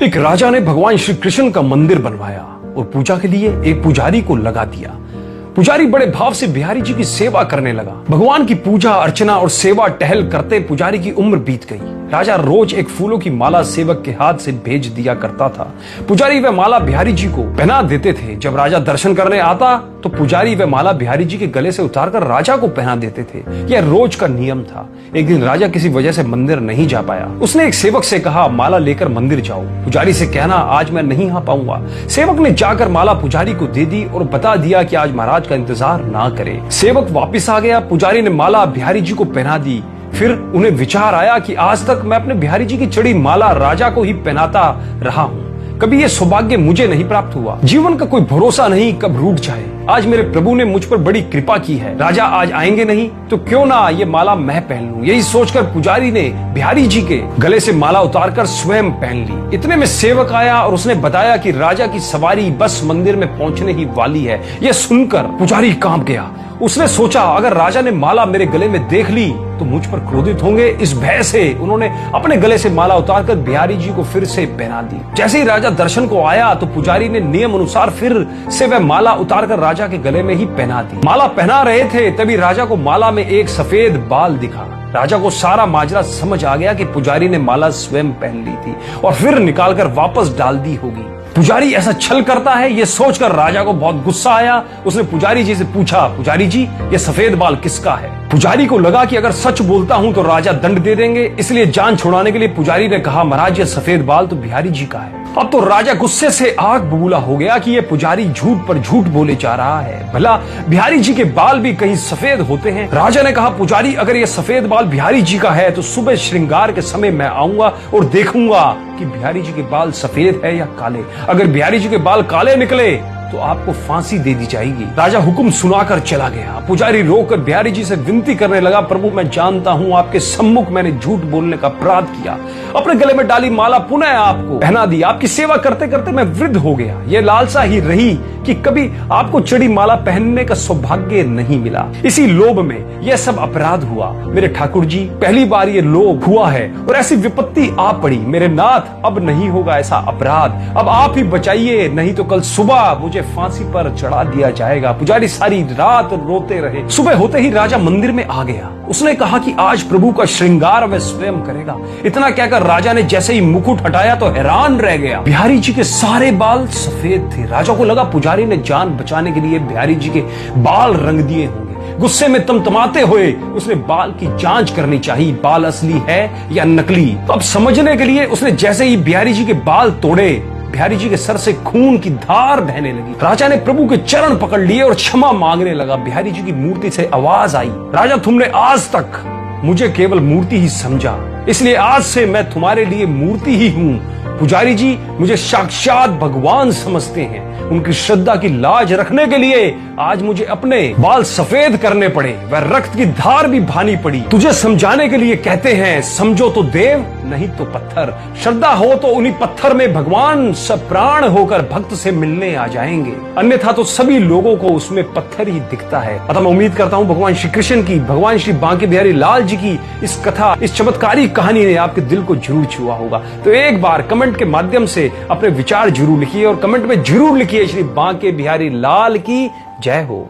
एक राजा ने भगवान श्री कृष्ण का मंदिर बनवाया और पूजा के लिए एक पुजारी को लगा दिया। पुजारी बड़े भाव से बिहारी जी की सेवा करने लगा। भगवान की पूजा अर्चना और सेवा टहल करते पुजारी की उम्र बीत गई। राजा रोज एक फूलों की माला सेवक के हाथ से भेज दिया करता था। पुजारी वह माला बिहारी जी को पहना देते थे। जब राजा दर्शन करने आता तो पुजारी वह माला बिहारी जी के गले से उतारकर राजा को पहना देते थे। यह रोज का नियम था। एक दिन राजा किसी वजह से मंदिर नहीं जा पाया। उसने एक सेवक से कहा, माला लेकर मंदिर जाओ। पुजारी से कहना, आज मैं नहीं आ पाऊंगा। सेवक ने जाकर माला पुजारी को दे दी और बता दिया कि आज महाराज का इंतजार ना करे। सेवक वापिस आ गया। पुजारी ने माला बिहारी जी को पहना दी। फिर उन्हें विचार आया कि आज तक मैं अपने बिहारी जी की चढ़ी माला राजा को ही पहनाता रहा हूँ। कभी ये सौभाग्य मुझे नहीं प्राप्त हुआ। जीवन का कोई भरोसा नहीं कब रूठ जाए। आज मेरे प्रभु ने मुझ पर बड़ी कृपा की है। राजा आज आएंगे नहीं तो क्यों ना ये माला मैं पहन लूं। यही सोचकर पुजारी ने बिहारी जी के गले से माला उतारकर स्वयं पहन ली। इतने में सेवक आया और उसने बताया कि राजा की सवारी बस मंदिर में पहुंचने ही वाली है। यह सुनकर पुजारी कांप गया। उसने सोचा, अगर राजा ने माला मेरे गले में देख ली तो मुझ पर क्रोधित होंगे। इस भय से उन्होंने अपने गले से माला उतारकर बिहारी जी को फिर से पहना दी। जैसे ही राजा दर्शन को आया तो पुजारी ने नियम अनुसार फिर से वह माला उतारकर राजा के गले में ही पहना दी। माला पहना रहे थे तभी राजा को माला में एक सफेद बाल दिखा। राजा को सारा माजरा समझ आ गया कि पुजारी ने माला स्वयं पहन ली थी और फिर निकालकर वापस डाल दी होगी। पुजारी ऐसा छल करता है, यह सोचकर राजा को बहुत गुस्सा आया। उसने पुजारी जी से पूछा, पुजारी जी ये सफेद बाल किसका है? पुजारी को लगा कि अगर सच बोलता हूं तो राजा दंड दे देंगे, इसलिए जान छुड़ाने के लिए पुजारी ने कहा, महाराज ये सफेद बाल तो बिहारी जी का है। अब तो राजा गुस्से से आग बबूला हो गया कि ये पुजारी झूठ पर झूठ बोले जा रहा है। भला बिहारी जी के बाल भी कहीं सफेद होते हैं? राजा ने कहा, पुजारी अगर ये सफेद बाल बिहारी जी का है तो सुबह श्रृंगार के समय मैं आऊंगा और देखूंगा कि बिहारी जी के बाल सफेद है या काले। अगर बिहारी जी के बाल काले निकले तो आपको फांसी दे दी जाएगी। राजा हुक्म सुनाकर चला गया। पुजारी रोकर बिहारी जी से विनती करने लगा, प्रभु मैं जानता हूँ आपके सम्मुख मैंने झूठ बोलने का अपराध किया। अपने गले में डाली माला पुनः आपको पहना दी। आपकी सेवा करते करते मैं वृद्ध हो गया। यह लालसा ही रही कि कभी आपको चढ़ी माला पहनने का सौभाग्य नहीं मिला। इसी लोभ में यह सब अपराध हुआ। मेरे ठाकुर जी पहली बार ये लोभ हुआ है और ऐसी विपत्ति आ पड़ी। मेरे नाथ अब नहीं होगा ऐसा अपराध। अब आप ही बचाइए, नहीं तो कल सुबह मुझे फांसी पर चढ़ा दिया जाएगा। पुजारी सारी रात रोते रहे। सुबह होते ही राजा मंदिर में आ गया। उसने कहा कि आज प्रभु का श्रृंगार वह स्वयं करेगा। इतना कहकर राजा ने जैसे ही मुकुट हटाया तो हैरान रह गया। बिहारी जी के सारे बाल सफेद थे। राजा को लगा पुजारी ने जान बचाने के लिए बिहारी जी के बाल रंग दिए होंगे। गुस्से में तमतमाते हुए उसने बाल की जांच करनी चाहिए, बाल असली है या नकली। अब समझने के लिए उसने जैसे ही बिहारी जी के बाल तोड़े, बिहारी जी के सर से खून की धार बहने लगी। राजा ने प्रभु के चरण पकड़ लिए और क्षमा मांगने लगा। बिहारी जी की मूर्ति से आवाज आई, राजा तुमने आज तक मुझे केवल मूर्ति ही समझा, इसलिए आज से मैं तुम्हारे लिए मूर्ति ही हूँ। पुजारी जी मुझे साक्षात भगवान समझते हैं। उनकी श्रद्धा की लाज रखने के लिए आज मुझे अपने बाल सफेद करने पड़े, वह रक्त की धार भी बहानी पड़ी। तुझे समझाने के लिए कहते हैं, समझो तो देव नहीं तो पत्थर। श्रद्धा हो तो उन्हीं पत्थर में भगवान सब प्राण होकर भक्त से मिलने आ जाएंगे, अन्यथा तो सभी लोगों को उसमें पत्थर ही दिखता है। अतः मैं उम्मीद करता हूँ भगवान श्री कृष्ण की, भगवान श्री बांके बिहारी लाल जी की इस कथा, इस चमत्कारी कहानी ने आपके दिल को जरूर छुआ होगा। तो एक बार कमेंट के माध्यम से अपने विचार जरूर लिखिए और कमेंट में जरूर लिखिए, श्री बांके बिहारी लाल की जय हो।